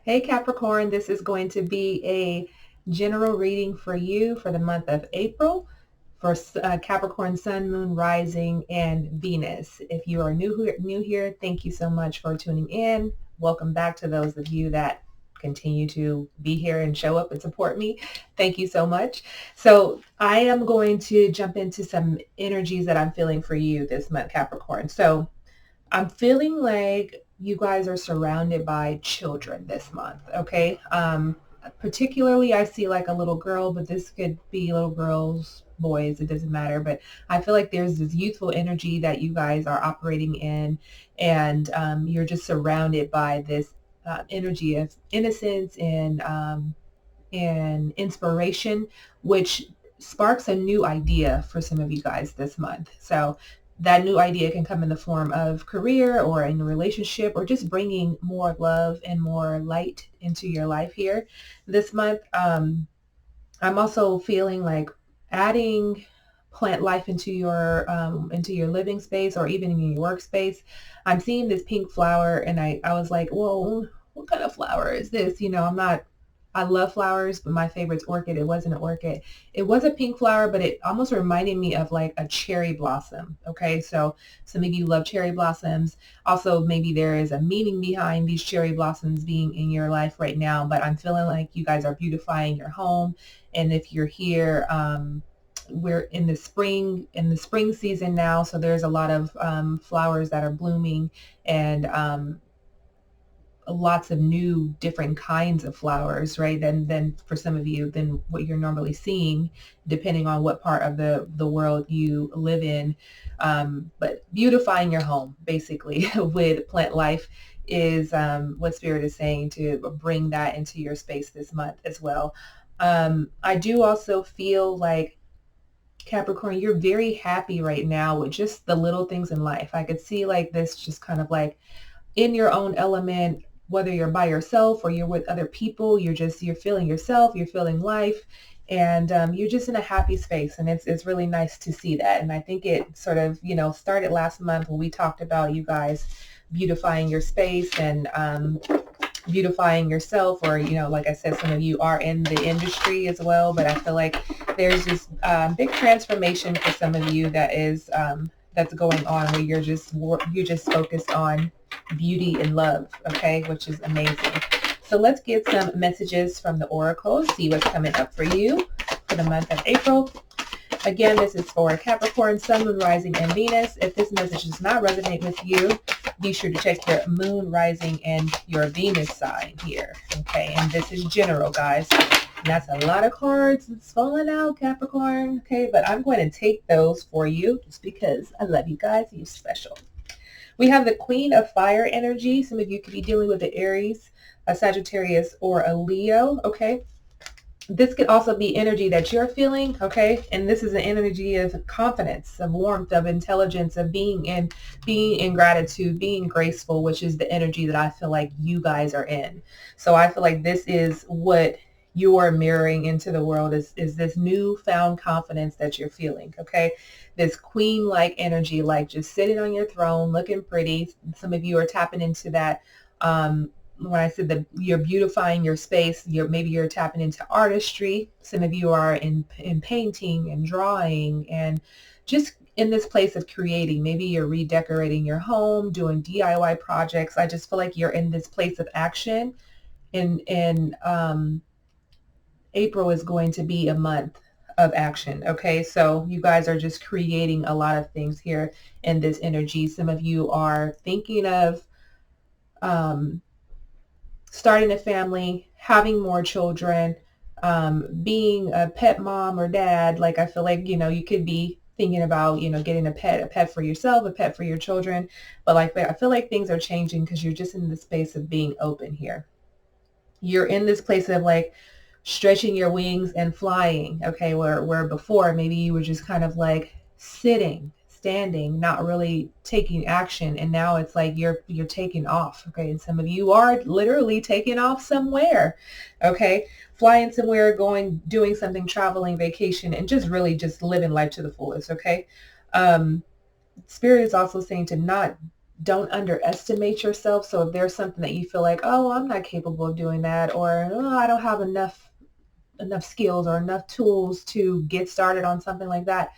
Hey Capricorn, this is going to be a general reading for you for the month of April for Capricorn Sun, Moon, Rising, and Venus. If you are new here, thank you so much for tuning in. Welcome back to those of you that continue to be here and show up and support me. Thank you so much. So I am going to jump into some energies that I'm feeling for you this month, Capricorn. So I'm feeling like you guys are surrounded by children this month, okay? Particularly, I see like a little girl, but this could be little girls, boys, it doesn't matter. But I feel like there's this youthful energy that you guys are operating in, and you're just surrounded by this energy of innocence and inspiration, which sparks a new idea for some of you guys this month. So that new idea can come in the form of career or in a relationship or just bringing more love and more light into your life here this month. I'm also feeling like adding plant life into your living space or even in your workspace. I'm seeing this pink flower and I was like, whoa, what kind of flower is this? I love flowers, but my favorite's orchid. It wasn't an orchid. It was a pink flower, but it almost reminded me of like a cherry blossom. Okay, so some of you love cherry blossoms. Also, maybe there is a meaning behind these cherry blossoms being in your life right now, but I'm feeling like you guys are beautifying your home. And if you're here, we're in the spring season now, so there's a lot of flowers that are blooming and lots of new different kinds of flowers, right? Then for some of you than what you're normally seeing, depending on what part of the world you live in. But beautifying your home, basically, with plant life is what Spirit is saying to bring that into your space this month as well. I do also feel like Capricorn, you're very happy right now with just the little things in life. I could see like this just kind of like in your own element, whether you're by yourself or you're with other people, you're feeling yourself, you're feeling life, and you're just in a happy space. And it's really nice to see that. And I think it sort of, started last month when we talked about you guys beautifying your space and beautifying yourself, or like I said, some of you are in the industry as well, but I feel like there's this big transformation for some of you that's going on, where you're just focused on beauty and love, okay, which is amazing. So let's get some messages from the oracle, see what's coming up for you for the month of April. Again, this is for Capricorn, Sun, Moon, Rising, and Venus. If this message does not resonate with you, be sure to check your Moon, Rising, and your Venus sign here. Okay, and this is general, guys. And that's a lot of cards that's falling out, Capricorn. Okay, but I'm going to take those for you just because I love you guys. You're special. We have the Queen of Fire energy. Some of you could be dealing with the Aries, a Sagittarius, or a Leo. Okay. This could also be energy that you're feeling, okay? And this is an energy of confidence, of warmth, of intelligence, of being in gratitude, being graceful, which is the energy that I feel like you guys are in. So I feel like this is what you are mirroring into the world is this newfound confidence that you're feeling, okay? This queen-like energy, like just sitting on your throne, looking pretty. Some of you are tapping into that when I said that you're beautifying your space, maybe you're tapping into artistry. Some of you are in painting and drawing and just in this place of creating. Maybe you're redecorating your home, doing DIY projects. I just feel like you're in this place of action. And April is going to be a month of action. Okay, so you guys are just creating a lot of things here in this energy. Some of you are thinking of starting a family, having more children, being a pet mom or dad. Like I feel like, you could be thinking about, getting a pet for yourself, a pet for your children. But like, I feel like things are changing because you're just in the space of being open here. You're in this place of like stretching your wings and flying. Okay. Where before maybe you were just kind of like sitting, standing, not really taking action, and now it's like you're taking off. Okay, and some of you are literally taking off somewhere. Okay, flying somewhere, doing something, traveling, vacation, and just really just living life to the fullest. Okay, Spirit is also saying to not don't underestimate yourself. So if there's something that you feel like, oh, I'm not capable of doing that, or oh, I don't have enough skills or enough tools to get started on something like that,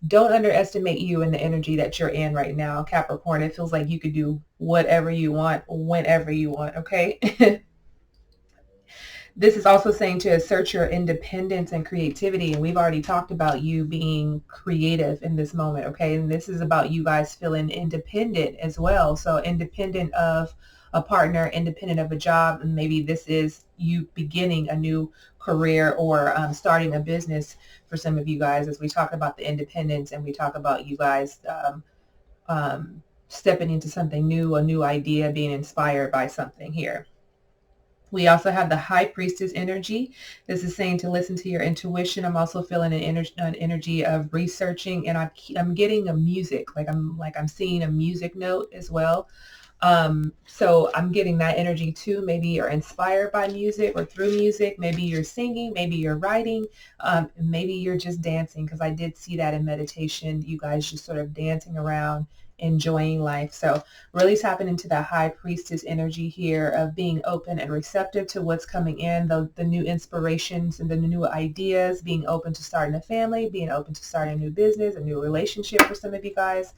don't underestimate you and the energy that you're in right now, Capricorn. It feels like you could do whatever you want, whenever you want, okay? This is also saying to assert your independence and creativity. And we've already talked about you being creative in this moment, okay? And this is about you guys feeling independent as well. So independent of a partner, independent of a job, and maybe this is you beginning a new career or starting a business for some of you guys, as we talk about the independence and we talk about you guys stepping into something new, a new idea, being inspired by something here. We also have the High Priestess energy. This is saying to listen to your intuition. I'm also feeling an energy of researching, and I'm getting a music, like I'm seeing a music note as well. So I'm getting that energy too. Maybe you're inspired by music or through music. Maybe you're singing, maybe you're writing, maybe you're just dancing, because I did see that in meditation, you guys just sort of dancing around, enjoying life. So really tapping into that High Priestess energy here of being open and receptive to what's coming in, the new inspirations and the new ideas, being open to starting a family, being open to starting a new business, a new relationship for some of you guys.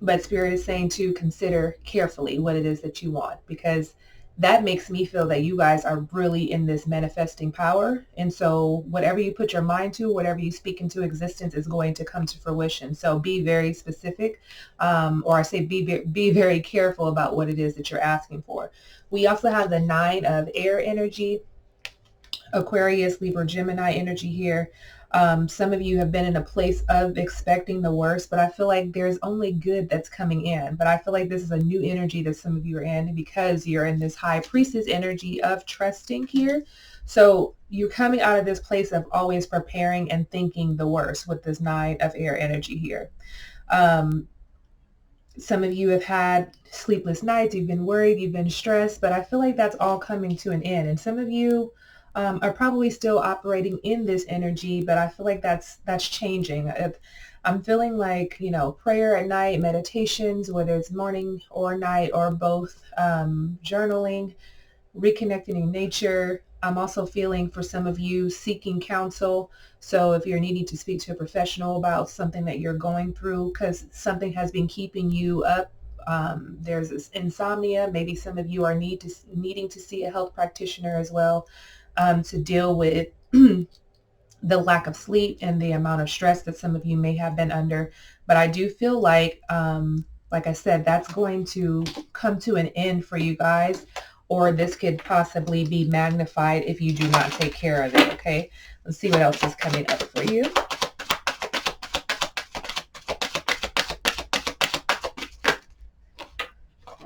But Spirit is saying to consider carefully what it is that you want, because that makes me feel that you guys are really in this manifesting power. And so whatever you put your mind to, whatever you speak into existence is going to come to fruition. So be very specific, or I say be very careful about what it is that you're asking for. We also have the 9 of air energy, Aquarius, Libra, Gemini energy here. Some of you have been in a place of expecting the worst, but I feel like there's only good that's coming in. But I feel like this is a new energy that some of you are in, because you're in this High Priestess energy of trusting here. So you're coming out of this place of always preparing and thinking the worst with this 9 of air energy here. Some of you have had sleepless nights, you've been worried, you've been stressed, but I feel like that's all coming to an end. And some of you are probably still operating in this energy, but I feel like that's changing. I'm feeling like, prayer at night, meditations, whether it's morning or night or both, journaling, reconnecting in nature. I'm also feeling for some of you seeking counsel. So if you're needing to speak to a professional about something that you're going through, because something has been keeping you up, there's this insomnia. Maybe some of you are needing to see a health practitioner as well, to deal with the lack of sleep and the amount of stress that some of you may have been under. But I do feel like I said, that's going to come to an end for you guys, or this could possibly be magnified if you do not take care of it. Okay, let's see what else is coming up for you.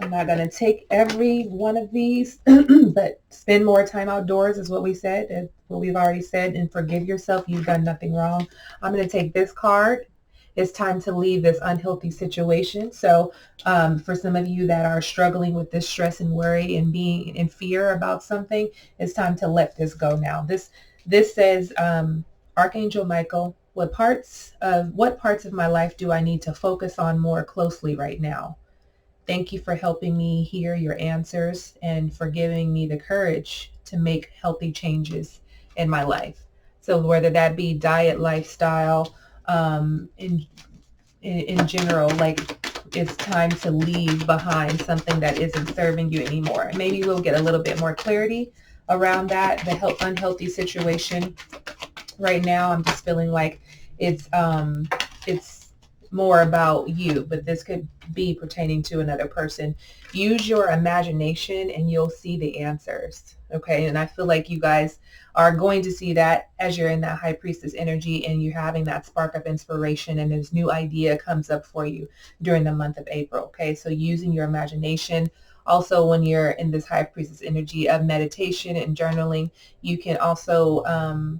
I'm not going to take every one of these, but spend more time outdoors is what we said, what we've already said, and forgive yourself. You've done nothing wrong. I'm going to take this card. It's time to leave this unhealthy situation. So for some of you that are struggling with this stress and worry and being in fear about something, it's time to let this go now. This says, Archangel Michael, what parts of my life do I need to focus on more closely right now? Thank you for helping me hear your answers and for giving me the courage to make healthy changes in my life. So whether that be diet, lifestyle, in general, like it's time to leave behind something that isn't serving you anymore. Maybe we'll get a little bit more clarity around that, the unhealthy situation. Right now, I'm just feeling like it's more about you, but this could be pertaining to another person. Use your imagination and you'll see the answers. Okay. And I feel like you guys are going to see that as you're in that High Priestess energy and you're having that spark of inspiration and this new idea comes up for you during the month of April. Okay. So using your imagination. Also, when you're in this High Priestess energy of meditation and journaling, you can also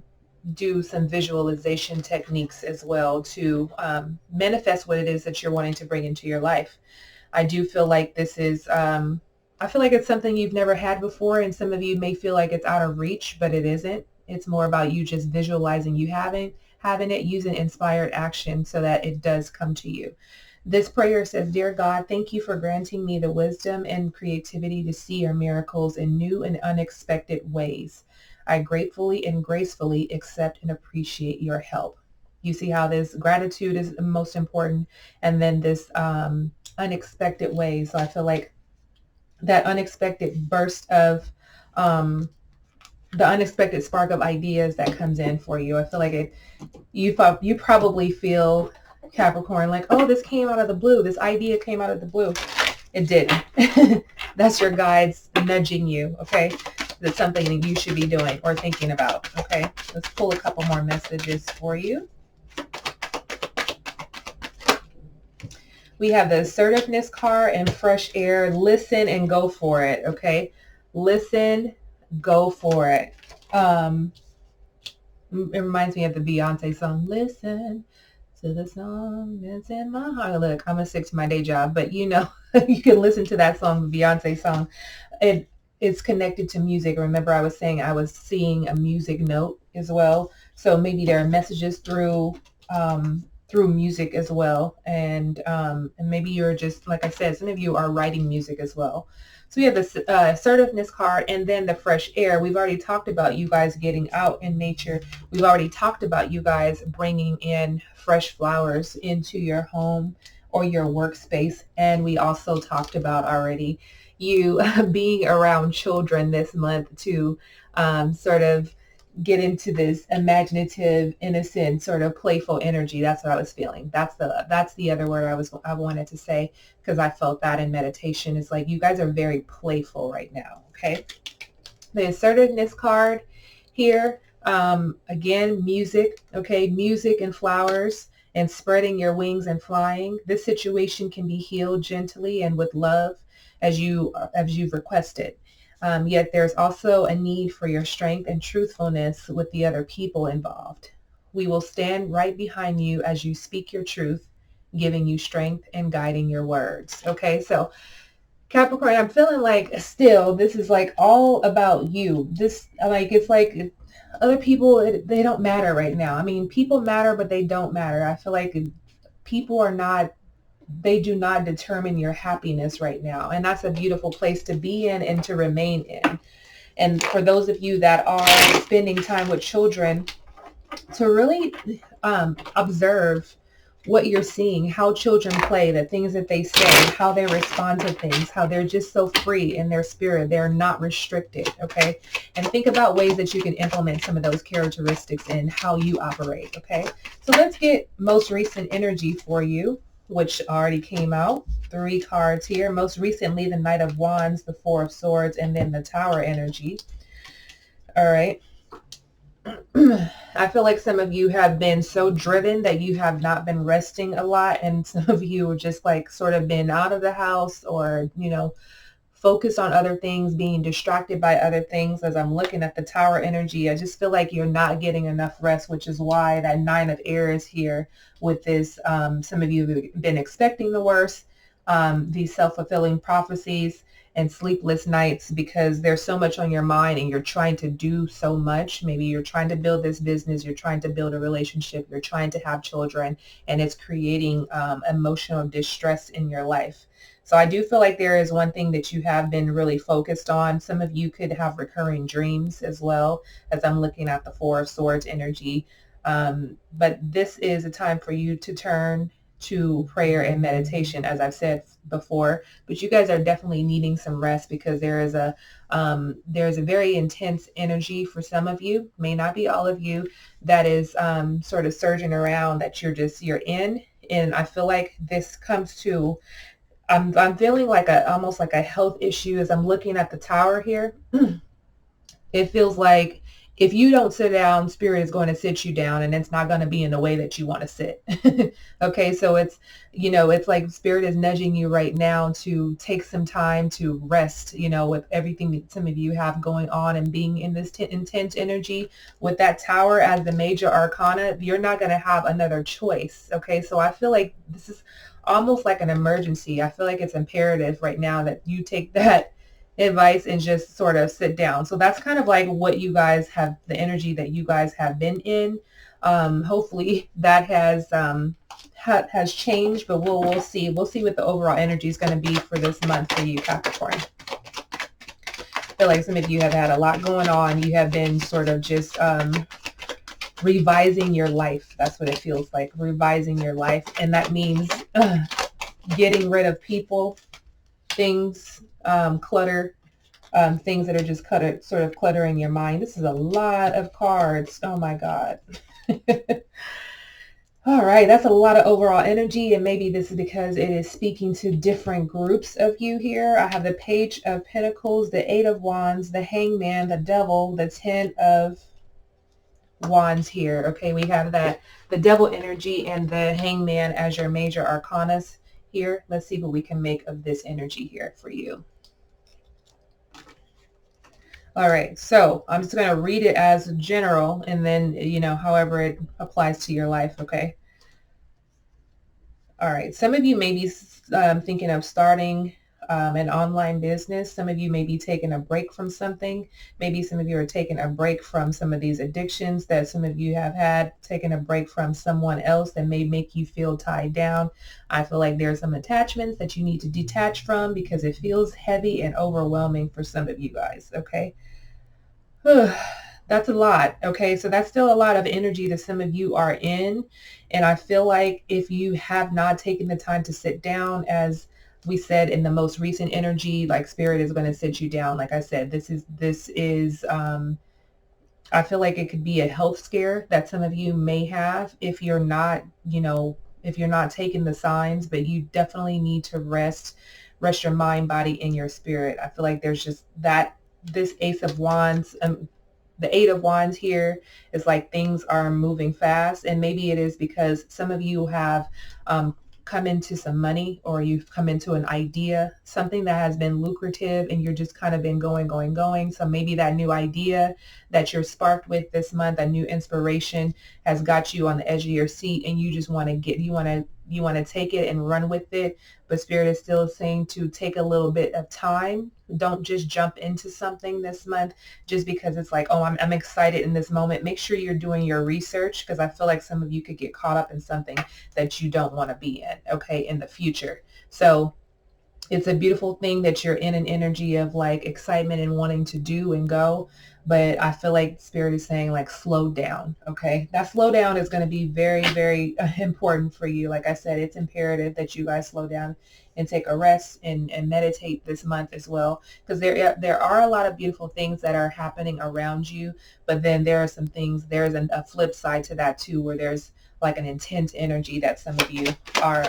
do some visualization techniques as well to manifest what it is that you're wanting to bring into your life. I do feel like this is, I feel like it's something you've never had before, and some of you may feel like it's out of reach, but it isn't. It's more about you just visualizing you having it, using inspired action so that it does come to you. This prayer says, Dear God, thank you for granting me the wisdom and creativity to see your miracles in new and unexpected ways. I gratefully and gracefully accept and appreciate your help. You see how this gratitude is most important, and then this unexpected ways. So I feel like that unexpected burst of um, the unexpected spark of ideas that comes in for you. I feel like you probably feel, Capricorn, like, oh, this came out of the blue. This idea came out of the blue. It didn't. That's your guides nudging you, okay? That's something that you should be doing or thinking about, okay? Let's pull a couple more messages for you. We have the assertiveness card and fresh air. Listen and go for it, okay? Listen, go for it. It reminds me of the Beyonce song, Listen to the song that's in my heart. Look, I'm going to stick to my day job, but you know, you can listen to that song, the Beyonce song. It's connected to music. Remember, I was saying I was seeing a music note as well. So maybe there are messages through music as well. And maybe you're just, like I said, some of you are writing music as well. So we have the assertiveness card and then the fresh air. We've already talked about you guys getting out in nature. We've already talked about you guys bringing in fresh flowers into your home or your workspace. And we also talked about already you being around children this month to sort of get into this imaginative, innocent, sort of playful energy. That's what I was feeling. That's the other word I wanted to say, because I felt that in meditation. It's like you guys are very playful right now. Okay. The assertiveness card here, again, music. Okay, music and flowers and spreading your wings and flying. This situation can be healed gently and with love as you've requested. Yet there's also a need for your strength and truthfulness with the other people involved. We will stand right behind you as you speak your truth, giving you strength and guiding your words. Okay, so Capricorn, I'm feeling like still this is like all about you. This, like, it's like other people, they don't matter right now. I mean, people matter, but they don't matter. I feel like people are not, they do not determine your happiness right now. And that's a beautiful place to be in and to remain in. And for those of you that are spending time with children, to really observe what you're seeing, how children play, the things that they say, how they respond to things, how they're just so free in their spirit. They're not restricted, okay? And think about ways that you can implement some of those characteristics in how you operate, okay? So let's get most recent energy for you, which already came out. 3 cards here. Most recently, the Knight of Wands, the 4 of Swords, and then the Tower energy. All right. I feel like some of you have been so driven that you have not been resting a lot. And some of you are just like sort of been out of the house or, you know, focused on other things, being distracted by other things. As I'm looking at the Tower energy, I just feel like you're not getting enough rest, which is why that 9 of Air is here with this. Some of you have been expecting the worst, these self-fulfilling prophecies and sleepless nights because there's so much on your mind and you're trying to do so much. Maybe you're trying to build this business, you're trying to build a relationship, you're trying to have children, and it's creating emotional distress in your life. So I do feel like there is one thing that you have been really focused on. Some of you could have recurring dreams as well, as I'm looking at the 4 of Swords energy. But this is a time for you to turn to prayer and meditation, as I've said before. But you guys are definitely needing some rest because there is a very intense energy for some of you, may not be all of you, that is sort of surging around that you're in. And I feel like this comes to, I'm feeling like almost like a health issue as I'm looking at the Tower here. It feels like if you don't sit down, Spirit is going to sit you down, and it's not going to be in the way that you want to sit. Okay, so it's, you know, it's like Spirit is nudging you right now to take some time to rest, you know, with everything that some of you have going on and being in this intense energy with that Tower as the major arcana. You're not going to have another choice. Okay, so I feel like this is almost like an emergency. I feel like it's imperative right now that you take that advice and just sort of sit down. So that's kind of like what you guys have, the energy that you guys have been in. Hopefully that has changed, but we'll see. We'll see what the overall energy is going to be for this month for you, Capricorn. I feel like some of you have had a lot going on. You have been sort of just revising your life. That's what it feels like, revising your life. And that means getting rid of people, things, clutter, things that are just sort of cluttering your mind. This is a lot of cards. Oh my God. All right, that's a lot of overall energy, and maybe this is because it is speaking to different groups of you here. I have the Page of Pentacles, the Eight of Wands, the Hangman, the Devil, the Ten of Wands here. Okay, we have the Devil energy and the Hangman as your major arcanas here. Let's see what we can make of this energy here for you. All right, so I'm just going to read it as general, and then, however it applies to your life, okay? All right, some of you may be thinking of starting an online business. Some of you may be taking a break from something. Maybe some of you are taking a break from some of these addictions that some of you have had, taking a break from someone else that may make you feel tied down. I feel like there's some attachments that you need to detach from because it feels heavy and overwhelming for some of you guys, okay? That's a lot. Okay, so that's still a lot of energy that some of you are in. And I feel like if you have not taken the time to sit down, as we said in the most recent energy, like Spirit is going to sit you down. Like I said, this is I feel like it could be a health scare that some of you may have if you're not, if you're not taking the signs, but you definitely need to rest your mind, body, and your spirit. I feel like there's just this Ace of Wands, the Eight of Wands here is like things are moving fast, and maybe it is because some of you have come into some money, or you've come into an idea, something that has been lucrative, and you're just kind of been going. So maybe that new idea that you're sparked with this month, a new inspiration, has got you on the edge of your seat, and you just want to take it and run with it. But Spirit is still saying to take a little bit of time. Don't just jump into something this month just because it's like, oh, I'm excited in this moment. Make sure you're doing your research, because I feel like some of you could get caught up in something that you don't want to be in, okay, in the future. So it's a beautiful thing that you're in an energy of like excitement and wanting to do and go. But I feel like Spirit is saying like slow down. Okay. That slow down is going to be very, very important for you. Like I said, it's imperative that you guys slow down and take a rest and meditate this month as well. Because there are a lot of beautiful things that are happening around you. But then there are some things, there's a flip side to that too, where there's like an intense energy that some of you are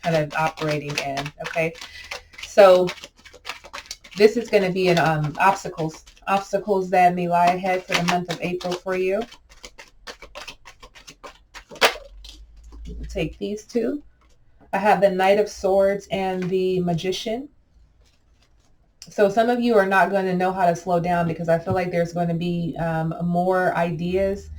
kind of operating in. Okay. So this is going to be an obstacles that may lie ahead for the month of April for you. We'll take these two. I have the Knight of Swords and the Magician. So some of you are not going to know how to slow down, because I feel like there's going to be more ideas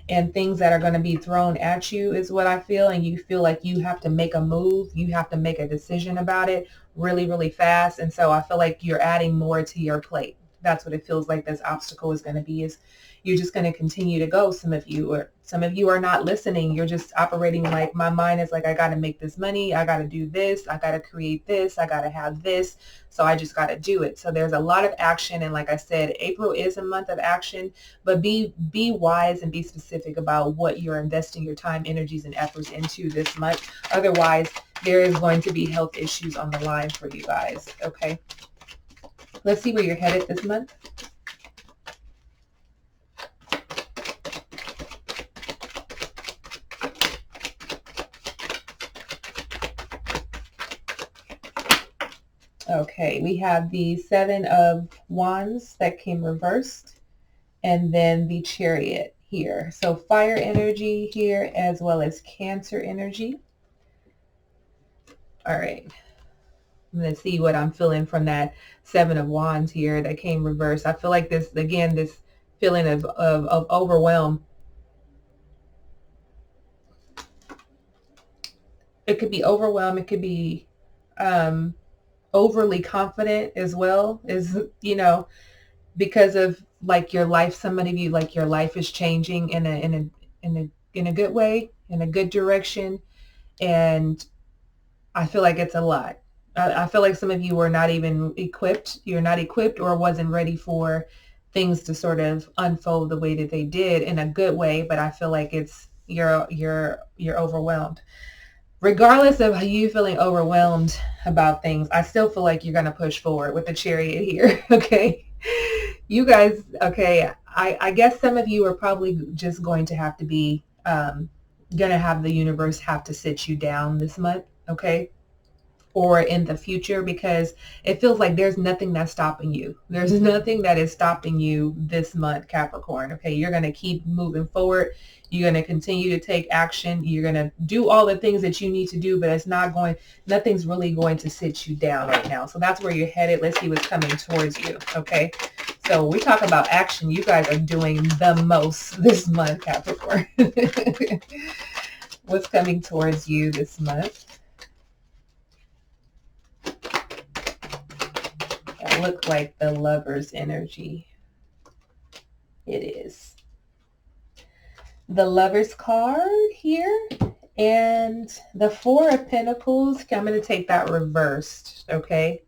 and things that are going to be thrown at you is what I feel. And you feel like you have to make a move. You have to make a decision about it really, really fast. And so I feel like you're adding more to your plate. That's what it feels like this obstacle is going to be, is you're just going to continue to go. Some of you are not listening. You're just operating like, my mind is like, I got to make this money. I got to do this. I got to create this. I got to have this. So I just got to do it. So there's a lot of action. And like I said, April is a month of action, but be wise and be specific about what you're investing your time, energies, and efforts into this month. Otherwise, there is going to be health issues on the line for you guys. Okay. Let's see where you're headed this month. Okay, we have the Seven of Wands that came reversed, and then the Chariot here. So fire energy here, as well as Cancer energy. All right. I'm going to see what I'm feeling from that Seven of Wands here that came reversed. I feel like this, again, this feeling of overwhelm. It could be overwhelmed. It could be overly confident as well, is, because of like your life. Some of you, like your life is changing in in a good way, in a good direction. And I feel like it's a lot. I feel like some of you are not even equipped. You're not equipped or wasn't ready for things to sort of unfold the way that they did in a good way. But I feel like it's you're overwhelmed. Regardless of how you feeling overwhelmed about things, I still feel like you're gonna push forward with the chariot here. Okay. You guys, okay, I guess some of you are probably just going to have to be gonna have the universe have to sit you down this month, okay? Or in the future, because it feels like there's nothing that's stopping you. There's nothing that is stopping you this month, Capricorn. Okay, you're going to keep moving forward. You're going to continue to take action. You're going to do all the things that you need to do, but nothing's really going to sit you down right now. So that's where you're headed. Let's see what's coming towards you. Okay. So we talk about action. You guys are doing the most this month, Capricorn. What's coming towards you this month? That look like the Lover's energy. It is. The Lover's card here and the Four of Pentacles. I'm going to take that reversed, okay?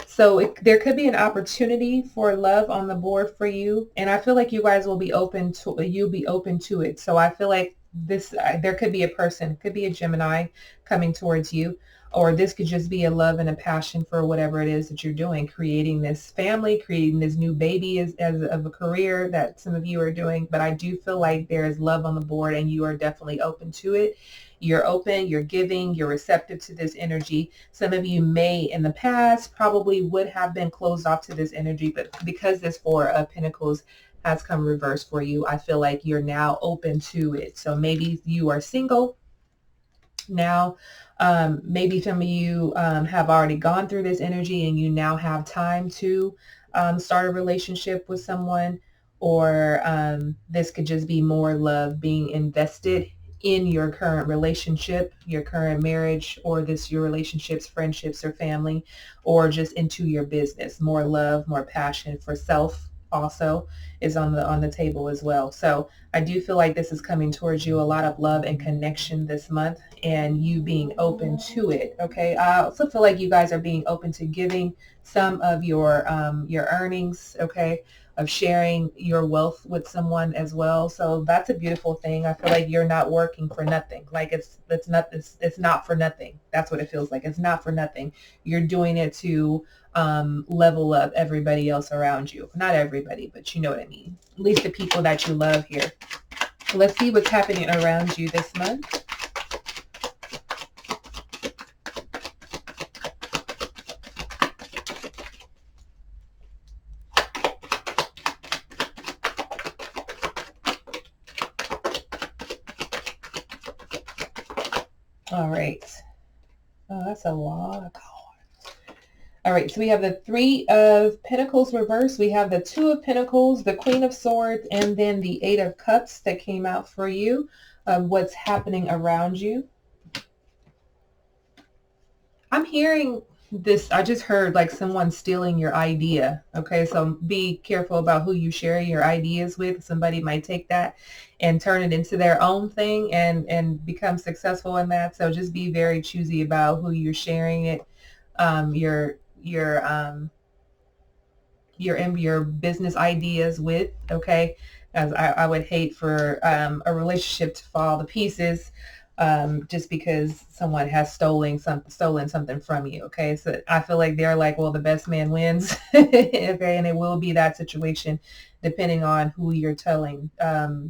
So there could be an opportunity for love on the board for you, and I feel like you guys will be open to it. So I feel like there could be a person, could be a Gemini coming towards you, or this could just be a love and a passion for whatever it is that you're doing, creating this family, creating this new baby as of a career that some of you are doing. But I do feel like there is love on the board and you are definitely open to it. You're open, you're giving, you're receptive to this energy. Some of you may in the past probably would have been closed off to this energy, but because this Four of Pentacles has come reversed for you, I feel like you're now open to it. So maybe you are single now. Maybe some of you have already gone through this energy and you now have time to start a relationship with someone, or this could just be more love being invested in your current relationship, your current marriage, or your relationships, friendships, or family, or just into your business. More love, more passion for self also is on the table as well. So I do feel like this is coming towards you, a lot of love and connection this month, and you being open to it. Okay. I also feel like you guys are being open to giving some of your earnings, okay, of sharing your wealth with someone as well. So that's a beautiful thing. I feel like you're not working for nothing. Like it's not for nothing. That's what it feels like. It's not for nothing. You're doing it to level up everybody else around you. Not everybody, but you know what I mean. At least the people that you love here. Let's see what's happening around you this month. All right. Oh, that's a lot of cards. All right, so we have the Three of Pentacles reversed. We have the Two of Pentacles, the Queen of Swords, and then the Eight of Cups that came out for you. What's happening around you. I'm hearing this. I just heard like someone stealing your idea. Okay, so be careful about who you share your ideas with. Somebody might take that and turn it into their own thing and become successful in that. So just be very choosy about who you're sharing it, your business ideas with. Okay, as I would hate for a relationship to fall to pieces just because someone has stolen something from you. Okay, so I feel like they're like, well, the best man wins. Okay, and it will be that situation depending on who you're telling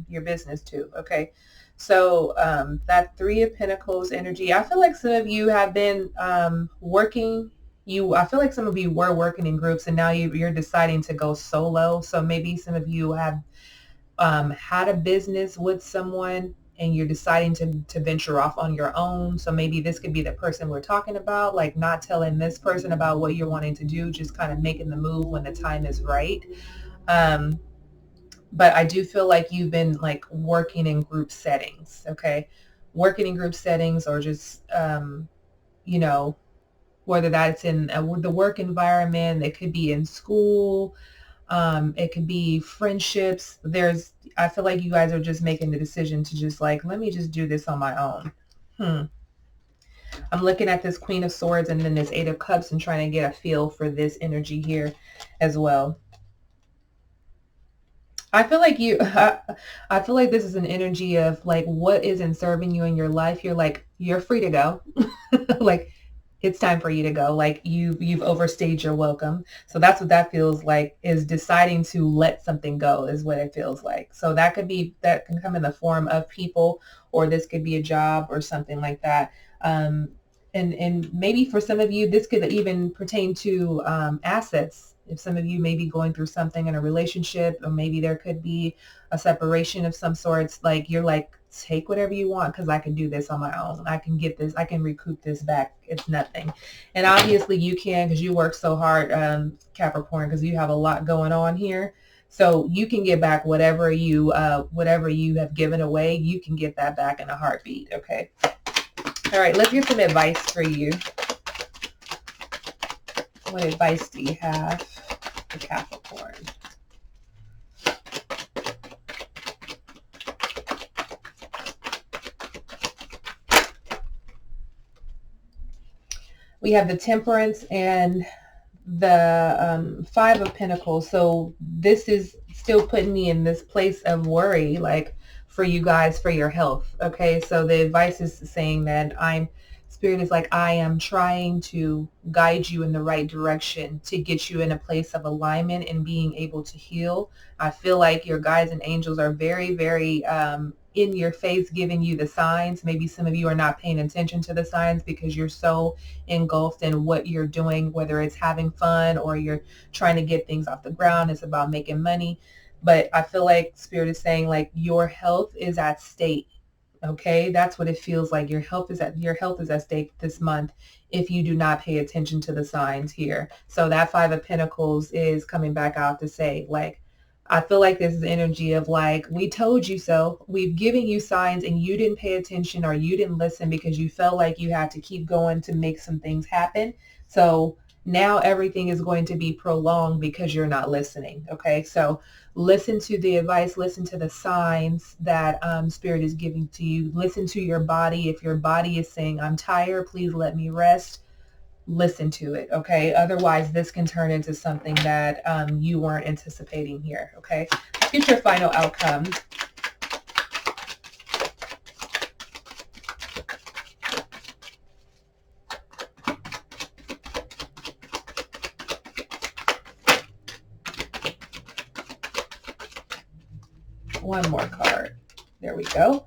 your business to. Okay, so that Three of Pentacles energy, I feel like some of you have been working. I feel like some of you were working in groups and now you're deciding to go solo. So maybe some of you have had a business with someone and you're deciding to venture off on your own. So maybe this could be the person we're talking about, like not telling this person about what you're wanting to do, just kind of making the move when the time is right. But I do feel like you've been like working in group settings, okay? Working in group settings or just, whether that's in the work environment, it could be in school, It could be friendships. I feel like you guys are just making the decision to just like, let me just do this on my own. I'm looking at this Queen of Swords and then this Eight of Cups and trying to get a feel for this energy here as well. I feel like I feel like this is an energy of like, what isn't serving you in your life. You're like, you're free to go. Like, it's time for you to go. Like you've overstayed your welcome. So that's what that feels like, is deciding to let something go is what it feels like. So that can come in the form of people, or this could be a job or something like that. And maybe for some of you, this could even pertain to assets. If some of you may be going through something in a relationship, or maybe there could be a separation of some sorts, like you're like, take whatever you want because I can do this on my own. I can get this. I can recoup this back. It's nothing. And obviously you can, because you work so hard, Capricorn, because you have a lot going on here. So you can get back whatever you have given away. You can get that back in a heartbeat. Okay. All right. Let's get some advice for you. What advice do you have for Capricorn? We have the Temperance and the Five of Pentacles. So this is still putting me in this place of worry, like for you guys, for your health. Okay, so the advice is saying that Spirit is like, I am trying to guide you in the right direction to get you in a place of alignment and being able to heal. I feel like your guides and angels are very, very in your face, giving you the signs. Maybe some of you are not paying attention to the signs because you're so engulfed in what you're doing, whether it's having fun or you're trying to get things off the ground. It's about making money. But I feel like Spirit is saying like your health is at stake. Okay, that's what it feels like. Your health is at stake this month if you do not pay attention to the signs here. So that Five of Pentacles is coming back out to say, like, I feel like this is energy of like, we told you so. We've given you signs and you didn't pay attention, or you didn't listen because you felt like you had to keep going to make some things happen. So now everything is going to be prolonged because you're not listening. Okay, so listen to the advice, listen to the signs that Spirit is giving to you. Listen to your body. If your body is saying, I'm tired, please let me rest, listen to it. Okay, otherwise this can turn into something that you weren't anticipating here. Okay, let's get your final outcome. One more card. There we go.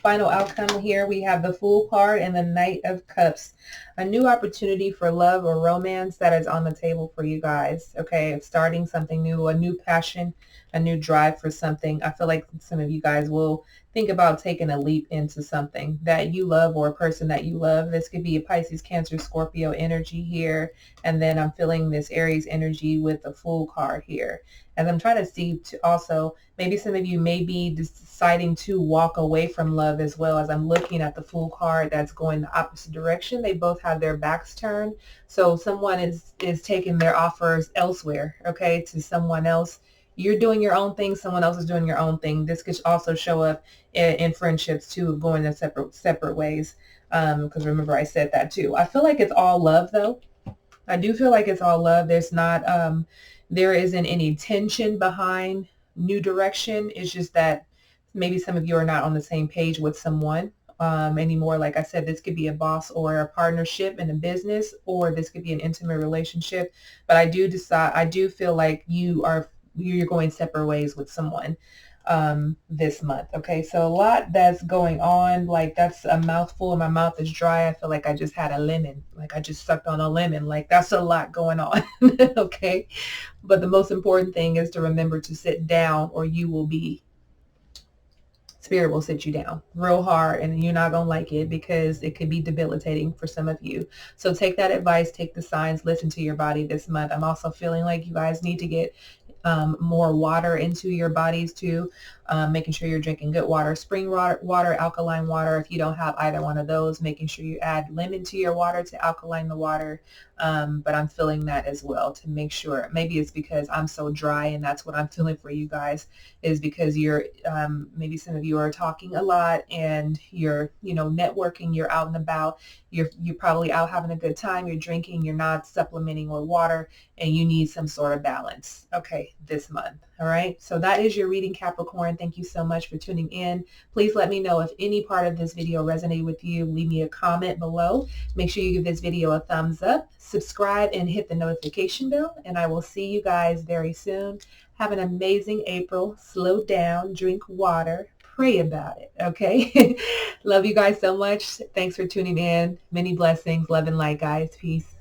Final outcome here, we have the Fool card and the Knight of Cups. A new opportunity for love or romance that is on the table for you guys. Okay, starting something new, a new passion, a new drive for something. I feel like some of you guys will think about taking a leap into something that you love or a person that you love. This could be a Pisces, Cancer, Scorpio energy here. And then I'm feeling this Aries energy with the Fool card here. As I'm trying to see to also, maybe some of you may be deciding to walk away from love as well. As I'm looking at the Fool card that's going the opposite direction. They both have their backs turned. So someone is taking their offers elsewhere, okay, to someone else. You're doing your own thing. Someone else is doing your own thing. This could also show up in friendships too, going in separate ways. Because remember, I said that too. I feel like it's all love though. I do feel like it's all love. There isn't any tension behind new direction. It's just that maybe some of you are not on the same page with someone anymore. Like I said, this could be a boss or a partnership in a business, or this could be an intimate relationship. But I do feel like you're going separate ways with someone this month. Okay, so a lot that's going on. Like, that's a mouthful and my mouth is dry. I feel like I just had a lemon, like I just sucked on a lemon. Like, that's a lot going on. Okay, but the most important thing is to remember to sit down, or Spirit will sit you down real hard, and you're not going to like it because it could be debilitating for some of you. So take that advice, take the signs, listen to your body this month. I'm also feeling like you guys need to get more water into your bodies too. making sure you're drinking good water, spring water, alkaline water. If you don't have either one of those, making sure you add lemon to your water to alkaline the water. But I'm feeling that as well to make sure. Maybe it's because I'm so dry and that's what I'm feeling for you guys, is because you're maybe some of you are talking a lot and you're, you know, networking, you're out and about, you're probably out having a good time, you're drinking, you're not supplementing with water, and you need some sort of balance, okay, this month. All right, so that is your reading, Capricorn. Thank you so much for tuning in. Please let me know if any part of this video resonated with you. Leave me a comment below. Make sure you give this video a thumbs up, subscribe, and hit the notification bell, and I will see you guys very soon. Have an amazing April. Slow down, drink water, pray about it, okay? Love you guys so much. Thanks for tuning in. Many blessings. Love and light, guys. Peace.